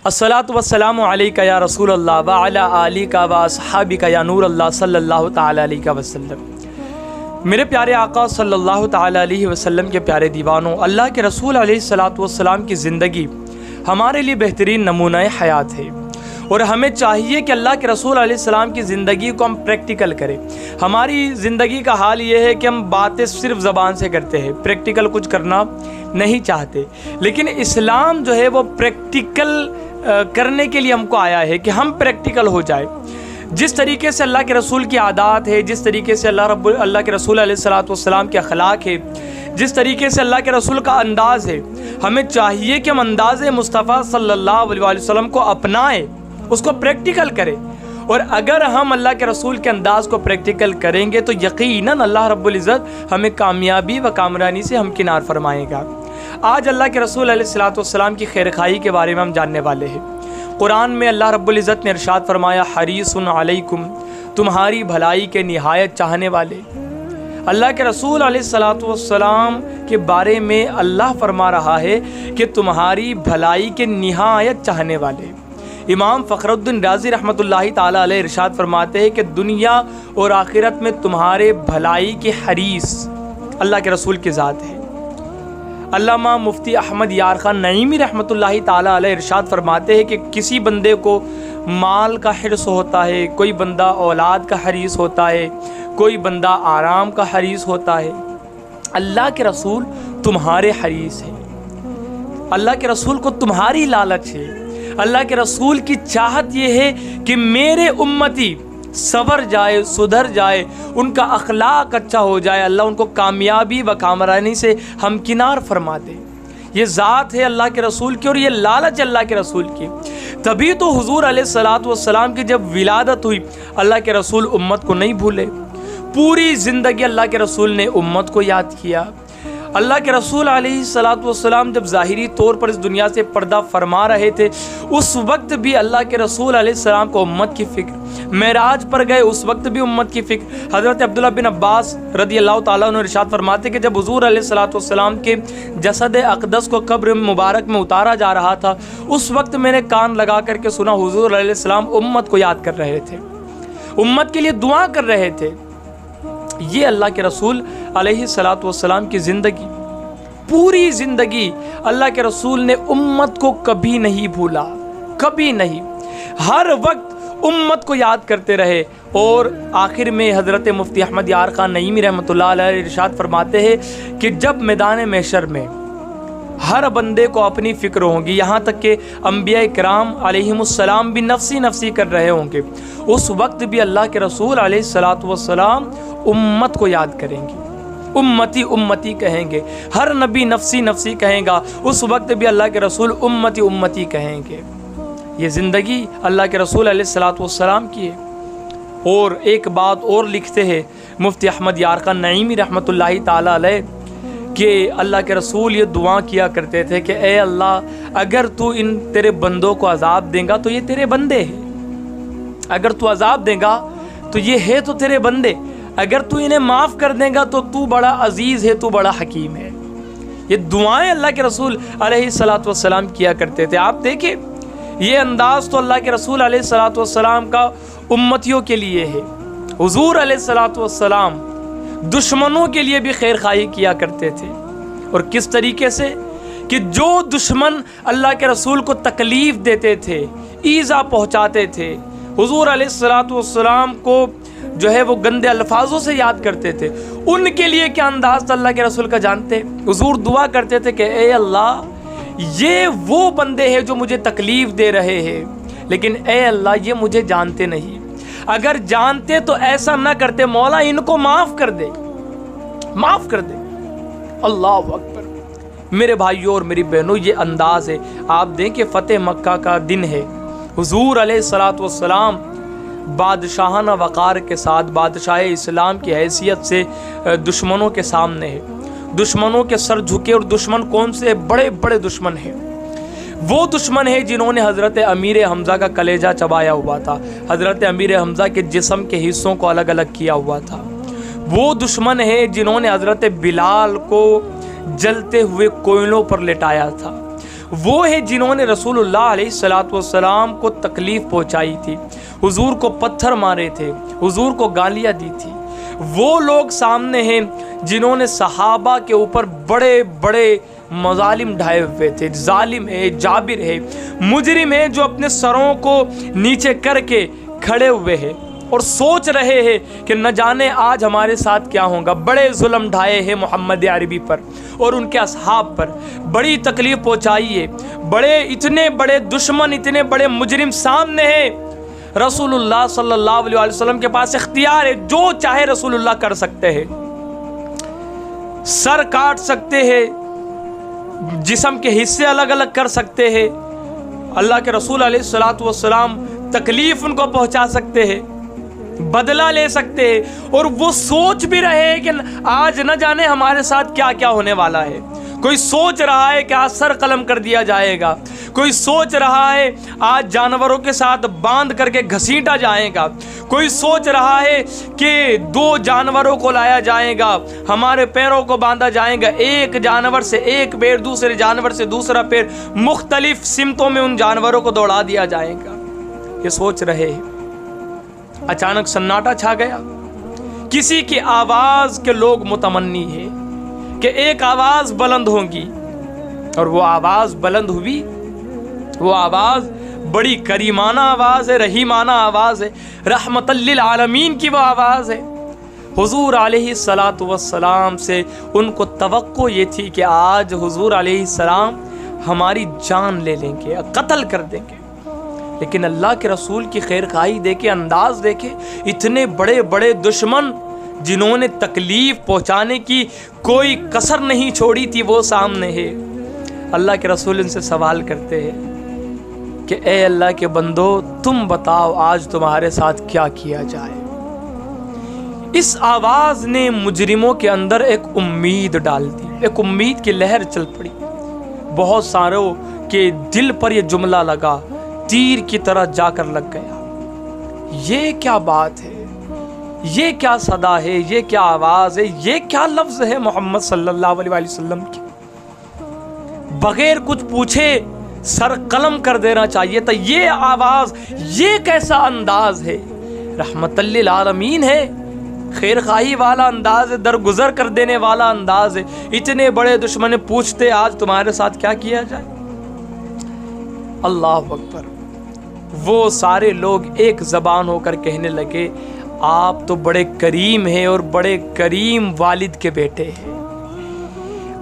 अस्सलातु वस्सलामु अलैका या रसूल अल्लाह व अला आलिका व अस्हाबिका या नूर अल्लाह सल्लल्लाहु तआला अलैहि वसल्लम। मेरे प्यारे आका सल्लल्लाहु तआला अलैहि वसल्लम के प्यारे दीवानों, अल्लाह के रसूल अलैहिस्सलातु वस्सलाम की ज़िंदगी हमारे लिए बेहतरीन नमूना हयात है और हमें चाहिए कि अल्लाह के रसूल अलैहिस्सलाम की ज़िंदगी को हम प्रैक्टिकल करें। हमारी ज़िंदगी का हाल ये है कि हम बातें सिर्फ ज़बान से करते हैं, प्रैक्टिकल कुछ करना नहीं चाहते। लेकिन इस्लाम जो है वो प्रैक्टिकल करने के लिए हमको आया है कि हम प्रैक्टिकल हो जाए। जिस तरीके से अल्लाह के रसूल की आदत है, जिस तरीके से अल्लाह के रसूल अलैहिस्सलातु वस्सलाम के अखलाक है, जिस तरीके से अल्लाह के रसूल का अंदाज़ है, हमें चाहिए कि हम अंदाज़ मुस्तफ़ा सल्लल्लाहु अलैहि वसल्लम को अपनाएं, उसको प्रैक्टिकल करें। और अगर हम अल्लाह के रसूल के अंदाज़ को प्रैक्टिकल करेंगे तो यकीनन अल्लाह रब्बुल इज़्ज़त हमें कामयाबी व कामरानी से हमकिनार फरमाएगा। आज अल्लाह के रसूल अलैहिस्सलातु वस्सलाम की खैर खाई के बारे में हम जानने वाले हैं। कुरान में अल्लाह रब्बुल इज़्ज़त ने इरशाद फरमाया, हरीसुन अलैकुम, तुम्हारी भलाई के निहायत चाहने वाले। अल्लाह के रसूल अलैहिस्सलातु वस्सलाम के बारे में अल्लाह फरमा रहा है कि तुम्हारी भलाई के निहायत चाहने वाले। इमाम फ़खरुद्दीन राज़ी रहमतुल्लाहि ताला अलैह इरशाद फरमाते हैं कि दुनिया और आखिरत में तुम्हारे भलाई के हरीस अल्लाह के रसूल की ज़ात है। अल्लामा मुफ्ती अहमद यार खान नईमी रहमतुल्लाहि ताला अलैह इरशाद फरमाते हैं कि किसी बंदे को माल का हिर्स होता है, कोई बंदा औलाद का हरीस होता है, कोई बंदा आराम का हरीस होता है। अल्लाह के रसूल तुम्हारे हरीस हैं। अल्लाह के रसूल को तुम्हारी लालच है। अल्लाह के रसूल की चाहत ये है कि मेरे उम्मती सवर जाए, सुधर जाए, उनका अखलाक अच्छा हो जाए, अल्लाह उनको कामयाबी व कामरानी से हमकिनार फरमा दे। ये ज़ात है अल्लाह के रसूल की और ये लालच अल्लाह के रसूल की। तभी तो हुजूर अलैहिस्सलातु वस्सलाम की जब विलादत हुई, अल्लाह के रसूल उम्मत को नहीं भूले। पूरी ज़िंदगी अल्लाह के रसूल ने उम्मत को याद किया। अल्लाह के रसूल अलैहिस्सलातु वस्सलाम जब ज़ाहिरी तौर पर इस दुनिया से पर्दा फरमा रहे थे, उस वक्त भी अल्लाह के रसूल अलैहिस्सलाम को उम्मत की फ़िक्र। मेराज पर गए, उस वक्त भी उम्मत की फ़िक्र। हज़रत अब्दुल्लाह बिन अब्बास रदी अल्लाह ताला अन्हु इरशाद फरमाते कि जब हुज़ूर अलैहिस्सलातु वस्सलाम के जसद अक़दस को कब्र मुबारक में उतारा जा रहा था, उस वक्त मैंने कान लगा करके सुना हुज़ूर अलैहिस्सलाम उम्मत को याद कर रहे थे, उम्मत के लिए दुआ कर रहे थे। ये अल्लाह के रसूल अलैहिस्सलातु वस्सलाम की ज़िंदगी, पूरी ज़िंदगी अल्लाह के रसूल ने उम्मत को कभी नहीं भूला, कभी नहीं, हर वक्त उम्मत को याद करते रहे। और आखिर में हज़रत मुफ्ती अहमद यार खान नईमी रहमतुल्लाह अलैह इरशाद फरमाते हैं कि जब मैदान महशर में हर बंदे को अपनी फ़िक्र होगी, यहाँ तक कि अंबिया किराम अलैहिमुस्सलाम भी नफ्सी नफ्सी कर रहे होंगे, उस वक्त भी अल्लाह के रसूल अलैहिस्सलातु वस्सलाम उम्मत को याद करेंगे, उम्मती उम्मती कहेंगे। हर नबी नफ्सी नफ्सी कहेगा, उस वक्त भी अल्लाह के रसूल उम्मती उम्मती कहेंगे। ये ज़िंदगी अल्लाह के रसूल अलैहिस्सलातु वस्सलाम की है। और एक बात और लिखते हैं मुफ्ती अहमद यार खान नईमी रहमतुल्लाहि ताला अलैह कि अल्लाह के रसूल ये दुआ किया करते थे कि ए अल्लाह, अगर तू इन तेरे बंदों को अजाब देगा तो ये तेरे बंदे हैं, अगर तू अजाब देगा तो ये है तो तेरे बंदे, अगर तू इन्हें माफ़ कर देगा तो तू बड़ा अजीज़ है, तू बड़ा हकीम है। ये दुआएं अल्लाह के रसूल अलैहिस्सलातु वस्सलाम किया करते थे। आप देखिए, ये अंदाज़ तो अल्लाह के रसूल अलैहिस्सलातु वस्सलाम का उम्मतियों के लिए है। हुजूर अलैहिस्सलातु वस्सलाम दुश्मनों के लिए भी खैर खाई किया करते थे। और किस तरीके से कि जो दुश्मन अल्लाह के रसूल को तकलीफ़ देते थे, ईज़ा पहुँचाते थे, हुजूर अलैहिस्सलातु वस्सलाम को जो है वो गंदे अल्फाजों से याद करते थे, उनके लिए क्या अंदाज़ था अल्लाह के रसूल का जानते। हुजूर दुआ करते थे कि ए अल्लाह, ये वो बंदे हैं जो मुझे तकलीफ़ दे रहे हैं, लेकिन ए अल्लाह ये मुझे जानते नहीं, अगर जानते तो ऐसा ना करते, मौला इनको माफ़ कर दे, माफ़ कर दे। अल्लाह अकबर। मेरे भाइयों और मेरी बहनों, ये अंदाज़ है। आप देखें फ़तेह मक्का का दिन है, हुजूर अलैहिस्सलातु वस्सलाम बादशाहाना वक़ार के साथ बादशाह इस्लाम की हैसियत से दुश्मनों के सामने है, दुश्मनों के सर झुके। और दुश्मन कौन से? बड़े बड़े दुश्मन हैं। वो दुश्मन है जिन्होंने हज़रत अमीर हमज़ा का कलेजा चबाया हुआ था, हज़रत अमीर हमज़ा के जिस्म के हिस्सों को अलग अलग किया हुआ था। वो दुश्मन है जिन्होंने हज़रत बिलाल को जलते हुए कोयलों पर लिटाया था। وہ ہے جنہوں نے رسول اللہ علیہ الصلوۃ والسلام کو تکلیف پہنچائی تھی، حضور کو پتھر مارے تھے، حضور کو گالیاں دی تھی۔ وہ لوگ سامنے ہیں جنہوں نے صحابہ کے اوپر بڑے بڑے مظالم ڈھائے ہوئے تھے۔ ظالم ہے، جابر ہے، مجرم ہے جو اپنے سروں کو نیچے کر کے کھڑے ہوئے ہیں اور سوچ رہے ہیں کہ نہ جانے آج ہمارے ساتھ کیا ہوگا۔ بڑے ظلم ڈھائے ہیں محمد عربی پر اور ان کے اصحاب پر، بڑی تکلیف پہنچائی ہے، اتنے بڑے دشمن، اتنے بڑے مجرم سامنے ہیں۔ رسول اللہ صلی اللہ علیہ وسلم کے پاس اختیار ہے، جو چاہے رسول اللہ کر سکتے ہیں، سر کاٹ سکتے ہیں، جسم کے حصے الگ الگ کر سکتے ہیں۔ اللہ کے رسول علیہ الصلوۃ والسلام تکلیف ان کو پہنچا سکتے ہیں، بدلہ لے سکتے ہیں، اور وہ سوچ بھی رہے ہیں کہ آج نہ جانے ہمارے ساتھ کیا کیا ہونے والا ہے۔ کوئی سوچ رہا ہے کہ آج سر قلم کر دیا جائے گا، کوئی سوچ رہا ہے آج جانوروں کے ساتھ باندھ کر کے گھسیٹا جائے گا، کوئی سوچ رہا ہے کہ 2 جانوروں کو لایا جائے گا، ہمارے پیروں کو باندھا جائے گا، ایک جانور سے ایک پیر، دوسرے جانور سے دوسرا پیر، مختلف سمتوں میں ان جانوروں کو دوڑا دیا جائے گا۔ یہ سوچ رہے ہیں، اچانک سناٹا چھا گیا۔ کسی کی آواز کے لوگ متمنی ہے کہ ایک آواز بلند ہوگی، اور وہ آواز بلند ہوئی۔ وہ آواز بڑی کریمانہ آواز ہے، رحیمانہ آواز ہے، رحمت للعالمین کی وہ آواز ہے۔ حضور علیہ الصلوۃ والسلام سے ان کو توقع یہ تھی کہ آج حضور علیہ السلام ہماری جان لے لیں گے، قتل کر دیں گے، لیکن اللہ کے رسول کی خیر خواہی دیکھے، انداز دیکھے، اتنے بڑے بڑے دشمن جنہوں نے تکلیف پہنچانے کی کوئی کسر نہیں چھوڑی تھی، وہ سامنے ہے۔ اللہ کے رسول ان سے سوال کرتے ہیں کہ اے اللہ کے بندو، تم بتاؤ آج تمہارے ساتھ کیا کیا جائے۔ اس آواز نے مجرموں کے اندر ایک امید ڈال دی، ایک امید کی لہر چل پڑی۔ بہت ساروں کے دل پر یہ جملہ لگا، تیر کی طرح جا کر لگ گیا۔ یہ کیا بات ہے، یہ کیا صدا ہے، یہ کیا آواز ہے، یہ کیا لفظ ہے محمد صلی اللہ علیہ وسلم کی؟ بغیر کچھ پوچھے سر قلم کر دینا چاہیے تھا۔ یہ آواز، یہ کیسا انداز ہے؟ رحمت للعالمین ہے، خیر خواہی والا انداز ہے، درگزر کر دینے والا انداز ہے۔ اتنے بڑے دشمن پوچھتے آج تمہارے ساتھ کیا کیا جائے؟ اللہ اکبر۔ وہ سارے لوگ ایک زبان ہو کر کہنے لگے، آپ تو بڑے کریم ہیں اور بڑے کریم والد کے بیٹے ہیں،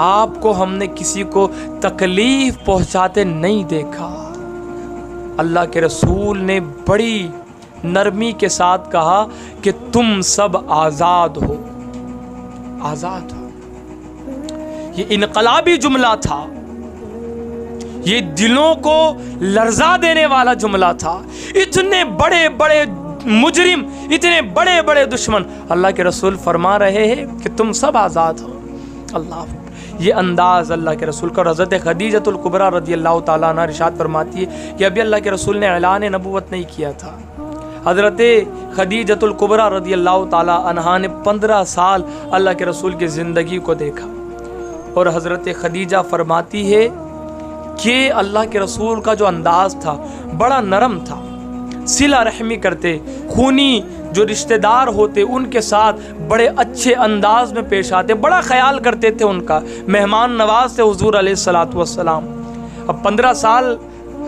آپ کو ہم نے کسی کو تکلیف پہنچاتے نہیں دیکھا۔ اللہ کے رسول نے بڑی نرمی کے ساتھ کہا کہ تم سب آزاد ہو، آزاد ہو۔ یہ انقلابی جملہ تھا، یہ دلوں کو لرزا دینے والا جملہ تھا۔ اتنے بڑے بڑے مجرم، اتنے بڑے بڑے دشمن، اللہ کے رسول فرما رہے ہیں کہ تم سب آزاد ہو۔ اللہ، یہ انداز اللہ کے رسول کا۔ حضرت خدیجۃ الکبریٰ رضی اللہ تعالیٰ عنہ ارشاد فرماتی ہے کہ ابھی اللہ کے رسول نے اعلان نبوت نہیں کیا تھا۔ حضرت خدیجۃ الکبریٰ رضی اللہ تعالیٰ عنہا نے 15 سال اللہ کے رسول کی زندگی کو دیکھا، اور حضرت خدیجہ فرماتی ہے کہ اللہ کے رسول کا جو انداز تھا بڑا نرم تھا، صلہ رحمی کرتے، خونی جو رشتہ دار ہوتے ان کے ساتھ بڑے اچھے انداز میں پیش آتے، بڑا خیال کرتے تھے ان کا، مہمان نواز تھے حضور علیہ الصلوۃ والسلام۔ اب 15 سال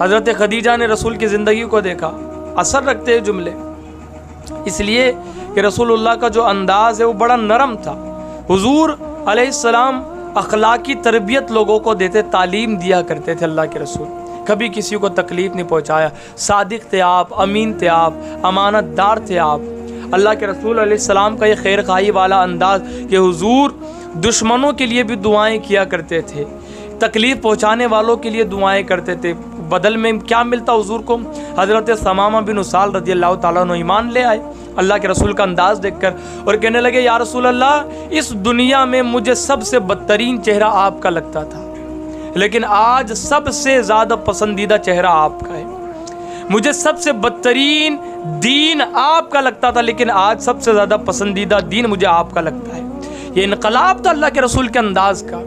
حضرت خدیجہ نے رسول کی زندگی کو دیکھا، اثر رکھتے ہیں جملے، اس لیے کہ رسول اللہ کا جو انداز ہے وہ بڑا نرم تھا۔ حضور علیہ السلام اخلاقی تربیت لوگوں کو دیتے، تعلیم دیا کرتے تھے اللہ کے رسول، کبھی کسی کو تکلیف نہیں پہنچایا، صادق تھے آپ، امین تھے آپ، امانت دار تھے آپ۔ اللہ کے رسول علیہ السلام کا یہ خیر خواہی والا انداز کہ حضور دشمنوں کے لیے بھی دعائیں کیا کرتے تھے، تکلیف پہنچانے والوں کے لیے دعائیں کرتے تھے۔ بدل میں کیا ملتا حضور کو؟ حضرت ثمامہ بن اسال رضی اللہ تعالیٰ عنہ ایمان لے آئے اللہ کے رسول کا انداز دیکھ کر، اور کہنے لگے یا رسول اللہ، اس دنیا میں مجھے سب سے بدترین چہرہ آپ کا لگتا تھا، لیکن آج سب سے زیادہ پسندیدہ چہرہ آپ کا ہے۔ مجھے سب سے بدترین دین آپ کا لگتا تھا، لیکن آج سب سے زیادہ پسندیدہ دین مجھے آپ کا لگتا ہے۔ یہ انقلاب تھا اللہ کے رسول کے انداز کا۔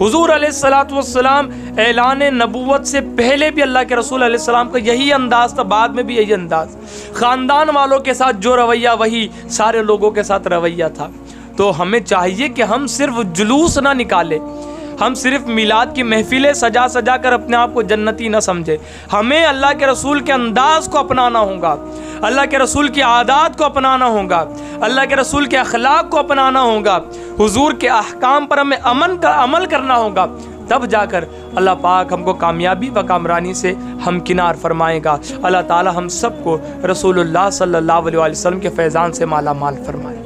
حضور علیہ السلام اعلان نبوت سے پہلے بھی اللہ کے رسول علیہ السلام کا یہی انداز تھا، بعد میں بھی یہی انداز، خاندان والوں کے ساتھ جو رویہ وہی سارے لوگوں کے ساتھ رویہ تھا۔ تو ہمیں چاہیے کہ ہم صرف جلوس نہ نکالیں، ہم صرف میلاد کی محفلیں سجا سجا کر اپنے آپ کو جنتی نہ سمجھے، ہمیں اللہ کے رسول کے انداز کو اپنانا ہوگا، اللہ کے رسول کی عادات کو اپنانا ہوگا، اللہ کے رسول کے اخلاق کو اپنانا ہوگا، حضور کے احکام پر ہمیں عمل کرنا ہوگا، تب جا کر اللہ پاک ہم کو کامیابی و کامرانی سے ہمکنار فرمائے گا۔ اللہ تعالی ہم سب کو رسول اللہ صلی اللہ علیہ وسلم کے فیضان سے مالا مال فرمائے۔